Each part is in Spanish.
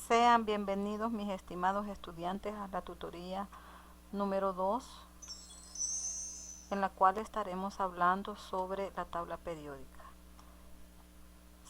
Sean bienvenidos mis estimados estudiantes a la tutoría número 2, en la cual estaremos hablando sobre la tabla periódica.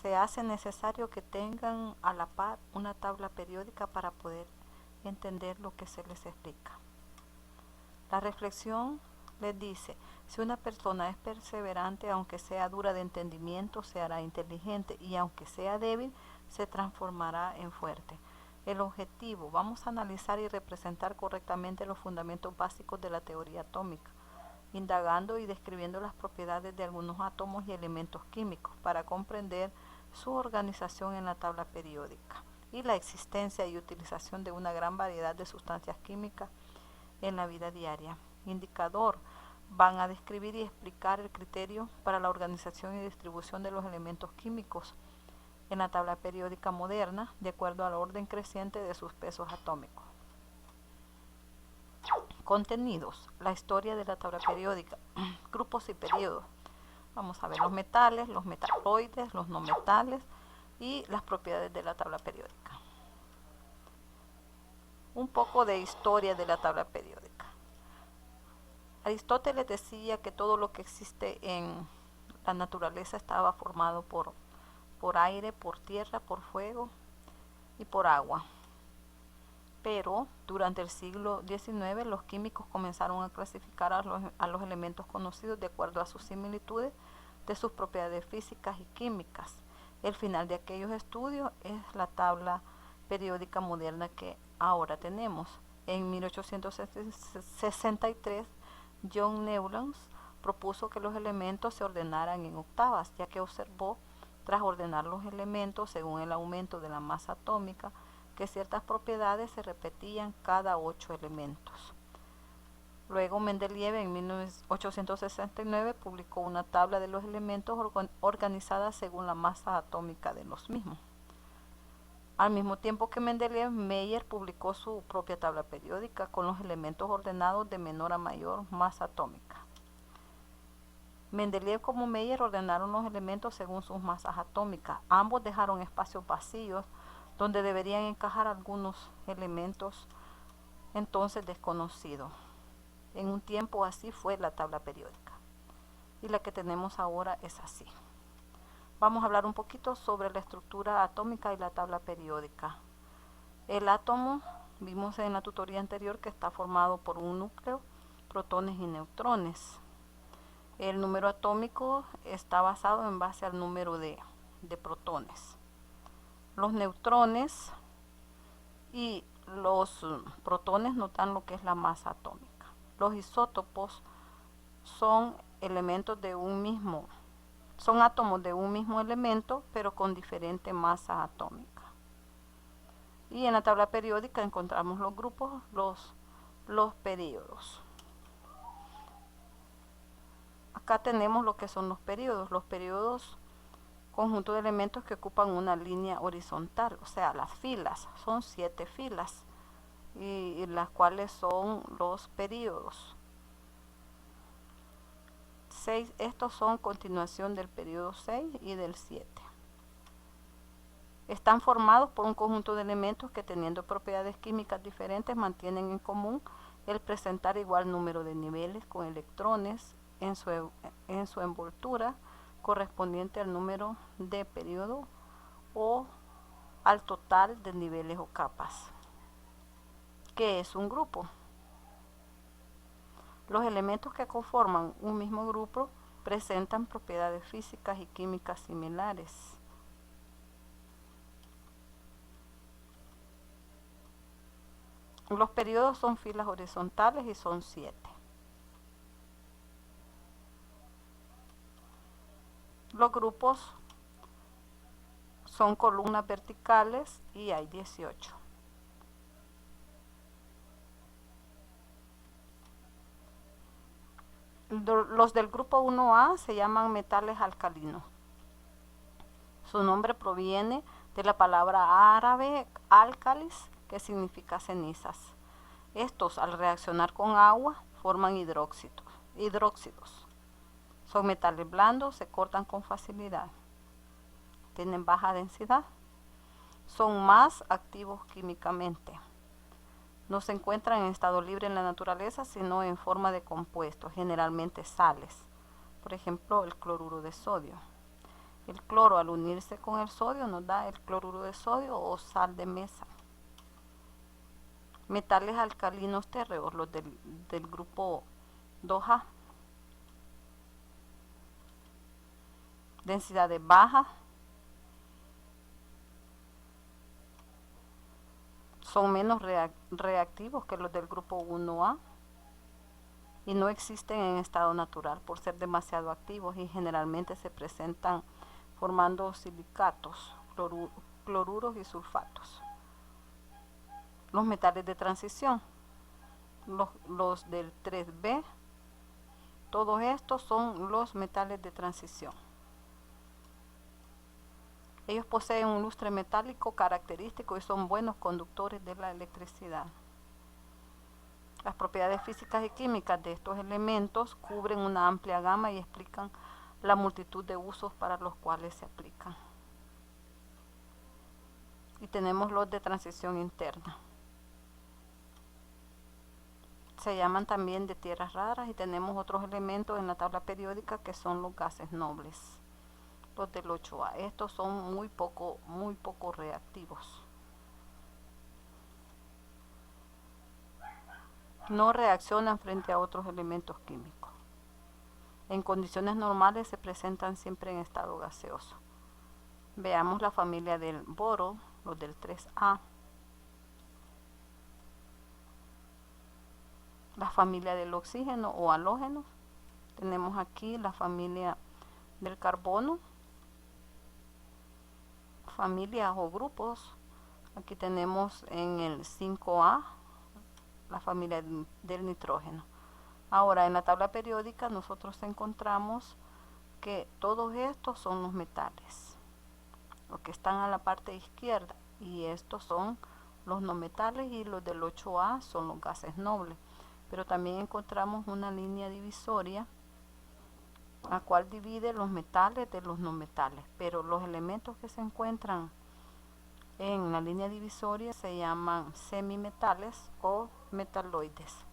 Se hace necesario que tengan a la par una tabla periódica para poder entender lo que se les explica. La reflexión les dice: si una persona es perseverante, aunque sea dura de entendimiento, se hará inteligente, y aunque sea débil, se transformará en fuerte. El objetivo: vamos a analizar y representar correctamente los fundamentos básicos de la teoría atómica, indagando y describiendo las propiedades de algunos átomos y elementos químicos para comprender su organización en la tabla periódica y la existencia y utilización de una gran variedad de sustancias químicas en la vida diaria. Indicador: van a describir y explicar el criterio para la organización y distribución de los elementos químicos en la tabla periódica moderna, de acuerdo al orden creciente de sus pesos atómicos. Contenidos: la historia de la tabla periódica, grupos y periodos. Vamos a ver los metales, los metaloides, los no metales y las propiedades de la tabla periódica. Un poco de historia de la tabla periódica. Aristóteles decía que todo lo que existe en la naturaleza estaba formado por aire, por tierra, por fuego y por agua. Pero durante el siglo XIX los químicos comenzaron a clasificar a los elementos conocidos de acuerdo a sus similitudes de sus propiedades físicas y químicas. El final de aquellos estudios es la tabla periódica moderna que ahora tenemos. En 1863, John Newlands propuso que los elementos se ordenaran en octavas, ya que observó, tras ordenar los elementos según el aumento de la masa atómica, que ciertas propiedades se repetían cada 8 elementos. Luego Mendeleev en 1869 publicó una tabla de los elementos organizada según la masa atómica de los mismos. Al mismo tiempo que Mendeleev, Meyer publicó su propia tabla periódica con los elementos ordenados de menor a mayor masa atómica. Mendeleev como Meyer ordenaron los elementos según sus masas atómicas. Ambos dejaron espacios vacíos donde deberían encajar algunos elementos entonces desconocidos. En un tiempo así fue la tabla periódica, y la que tenemos ahora es así. Vamos a hablar un poquito sobre la estructura atómica y la tabla periódica. El átomo, vimos en la tutoría anterior que está formado por un núcleo, protones y neutrones. El número atómico está basado en base al número de protones. Los neutrones y los protones nos dan lo que es la masa atómica. Los isótopos son elementos de un mismo, son átomos de un mismo elemento, pero con diferente masa atómica. Y en la tabla periódica encontramos los grupos, los períodos. Acá tenemos lo que son los períodos. Los períodos, conjunto de elementos que ocupan una línea horizontal, o sea, las filas, son 7 filas, y las cuales son los períodos. 6, estos son continuación del periodo 6 y del 7. Están formados por un conjunto de elementos que, teniendo propiedades químicas diferentes, mantienen en común el presentar igual número de niveles con electrones en su envoltura correspondiente al número de periodo o al total de niveles o capas. ¿Qué es un grupo? Los elementos que conforman un mismo grupo presentan propiedades físicas y químicas similares. Los periodos son filas horizontales y son 7. Los grupos son columnas verticales y hay 18. Los del grupo 1A se llaman metales alcalinos. Su nombre proviene de la palabra árabe álcalis, que significa cenizas. Estos, al reaccionar con agua, forman hidróxidos. Son metales blandos, se cortan con facilidad. Tienen baja densidad. son más activos químicamente. No se encuentran en estado libre en la naturaleza, sino en forma de compuestos, generalmente sales. Por ejemplo, el cloruro de sodio. El cloro, al unirse con el sodio, nos da el cloruro de sodio o sal de mesa. Metales alcalinos térreos, los del grupo 2A. Densidades bajas. Son menos reactivos que los del grupo 1A y no existen en estado natural por ser demasiado activos y generalmente se presentan formando silicatos, cloruros y sulfatos. Los metales de transición, los del 3B, todos estos son los metales de transición. Ellos poseen un lustre metálico característico y son buenos conductores de la electricidad. Las propiedades físicas y químicas de estos elementos cubren una amplia gama y explican la multitud de usos para los cuales se aplican. Y tenemos los de transición interna. Se llaman también de tierras raras y tenemos otros elementos en la tabla periódica que son los gases nobles. Los del 8A. Estos son muy poco reactivos. No reaccionan frente a otros elementos químicos. En condiciones normales se presentan siempre en estado gaseoso. Veamos la familia del boro, los del 3A. La familia del oxígeno o halógenos. Tenemos aquí la familia del carbono. Familias o grupos. Aquí tenemos en el 5A la familia del nitrógeno. Ahora, en la tabla periódica nosotros encontramos que todos estos son los metales, los que están a la parte izquierda, y estos son los no metales, y los del 8A son los gases nobles. Pero también encontramos una línea divisoria, la cual divide los metales de los no metales, pero los elementos que se encuentran en la línea divisoria se llaman semimetales o metaloides.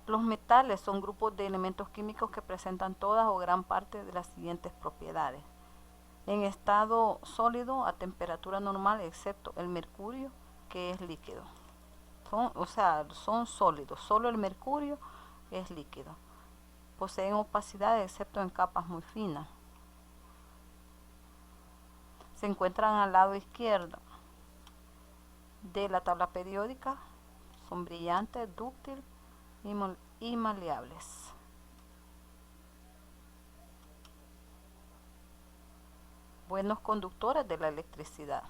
Los metales son grupos de elementos químicos que presentan todas o gran parte de las siguientes propiedades. En estado sólido a temperatura normal, excepto el mercurio, que es líquido. Son sólidos, solo el mercurio es líquido. Poseen opacidad excepto en capas muy finas. Se encuentran al lado izquierdo de la tabla periódica, son brillantes, dúctiles y maleables. Buenos conductores de la electricidad.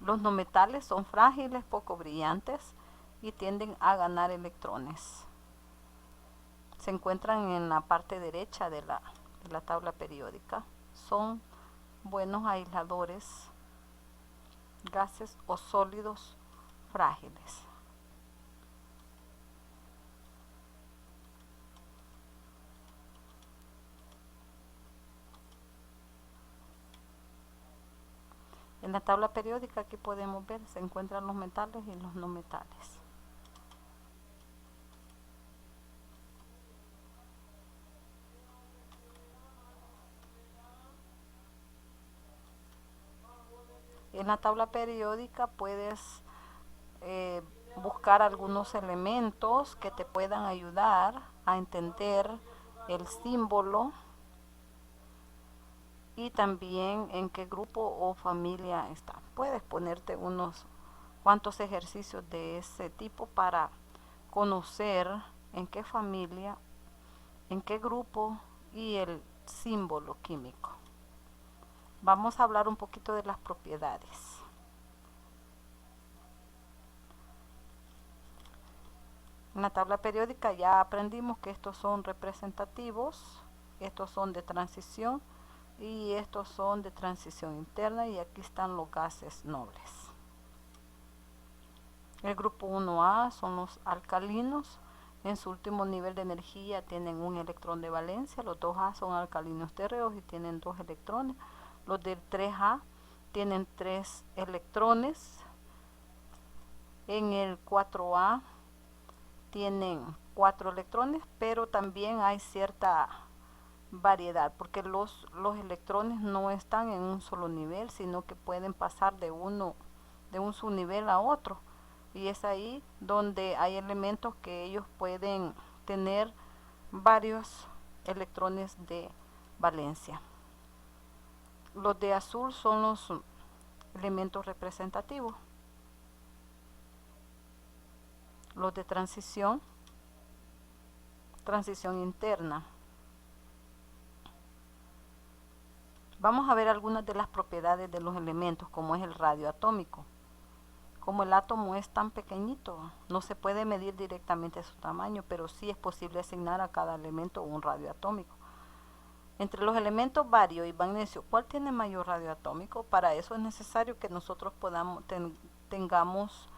Los no metales son frágiles, poco brillantes y tienden a ganar electrones. Se encuentran en la parte derecha de la tabla periódica. Son buenos aisladores, gases o sólidos frágiles. En la tabla periódica aquí podemos ver, se encuentran los metales y los no metales. En la tabla periódica puedes buscar algunos elementos que te puedan ayudar a entender el símbolo y también en qué grupo o familia está. Puedes ponerte unos cuantos ejercicios de ese tipo para conocer en qué familia, en qué grupo y el símbolo químico. Vamos a hablar un poquito de las propiedades. En la tabla periódica ya aprendimos que estos son representativos, estos son de transición y estos son de transición interna, y aquí están los gases nobles. El grupo 1A son los alcalinos En su último nivel de energía tienen un electrón de valencia. Los 2A son alcalinos terreos y tienen 2 electrones. Los del 3A tienen 3 electrones. En el 4A tienen 4 electrones, pero también hay cierta variedad, porque los electrones no están en un solo nivel, sino que pueden pasar de un subnivel a otro. Y es ahí donde hay elementos que ellos pueden tener varios electrones de valencia. Los de azul son los elementos representativos. Los de transición interna. Vamos a ver algunas de las propiedades de los elementos, como es el radio atómico. Como el átomo es tan pequeñito, no se puede medir directamente su tamaño, pero sí es posible asignar a cada elemento un radio atómico. Entre los elementos bario y magnesio, ¿cuál tiene mayor radio atómico? Para eso es necesario que nosotros tengamos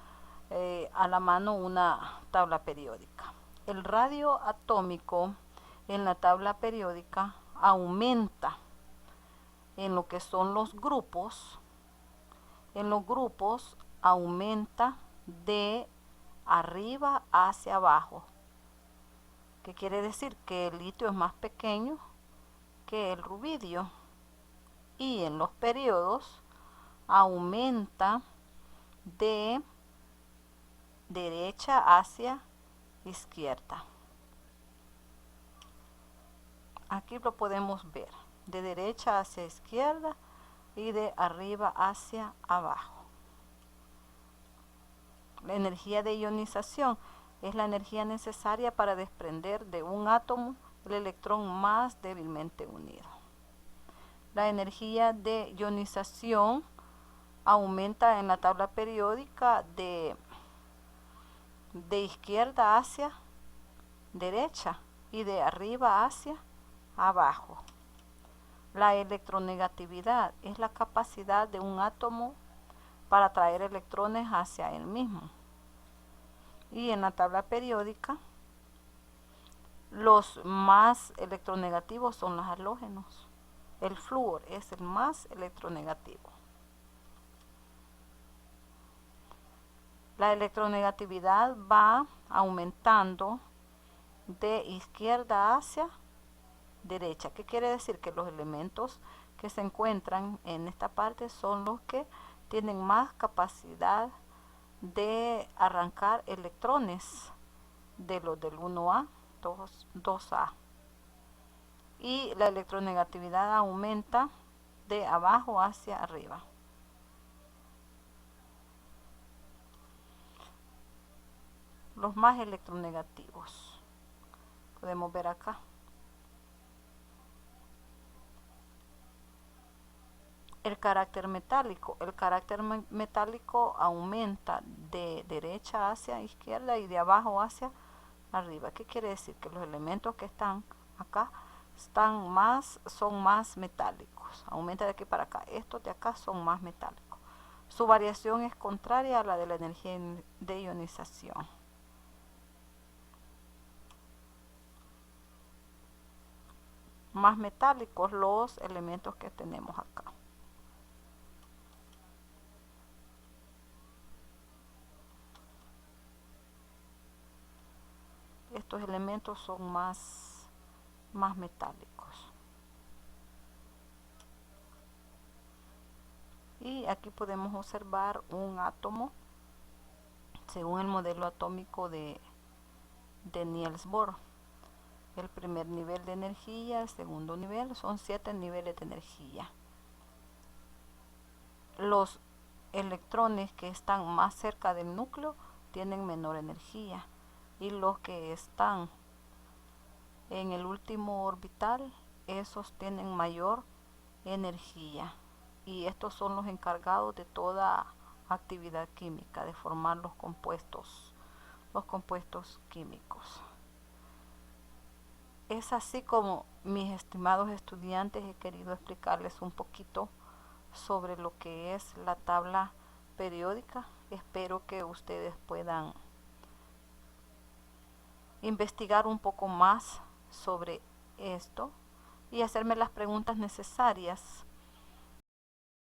a la mano una tabla periódica. El radio atómico en la tabla periódica aumenta en lo que son los grupos. En los grupos aumenta de arriba hacia abajo. ¿Qué quiere decir? Que el litio es más pequeño que el rubidio. Y en los periodos aumenta de derecha hacia izquierda. Aquí lo podemos ver, de derecha hacia izquierda y de arriba hacia abajo. La energía de ionización es la energía necesaria para desprender de un átomo el electrón más débilmente unido. La energía de ionización aumenta en la tabla periódica de izquierda hacia derecha y de arriba hacia abajo. La electronegatividad es la capacidad de un átomo para atraer electrones hacia él mismo. Y en la tabla periódica, los más electronegativos son los halógenos. El flúor es el más electronegativo. La electronegatividad va aumentando de izquierda hacia derecha. ¿Qué quiere decir? Que los elementos que se encuentran en esta parte son los que tienen más capacidad de arrancar electrones de los del 1A, 2A. Y la electronegatividad aumenta de abajo hacia arriba. Los más electronegativos. Podemos ver acá. El carácter metálico. El carácter metálico aumenta de derecha hacia izquierda y de abajo hacia arriba. ¿Qué quiere decir? Que los elementos que están acá son más metálicos. Aumenta de aquí para acá. Estos de acá son más metálicos. Su variación es contraria a la de la energía de ionización. Más metálicos los elementos que tenemos acá. Estos elementos son más metálicos. Y aquí podemos observar un átomo según el modelo atómico de Niels Bohr. El primer nivel de energía, el segundo nivel, son 7 niveles de energía. Los electrones que están más cerca del núcleo tienen menor energía y los que están en el último orbital, esos tienen mayor energía, y estos son los encargados de toda actividad química, de formar los compuestos químicos. Es así como, mis estimados estudiantes, he querido explicarles un poquito sobre lo que es la tabla periódica. Espero que ustedes puedan investigar un poco más sobre esto y hacerme las preguntas necesarias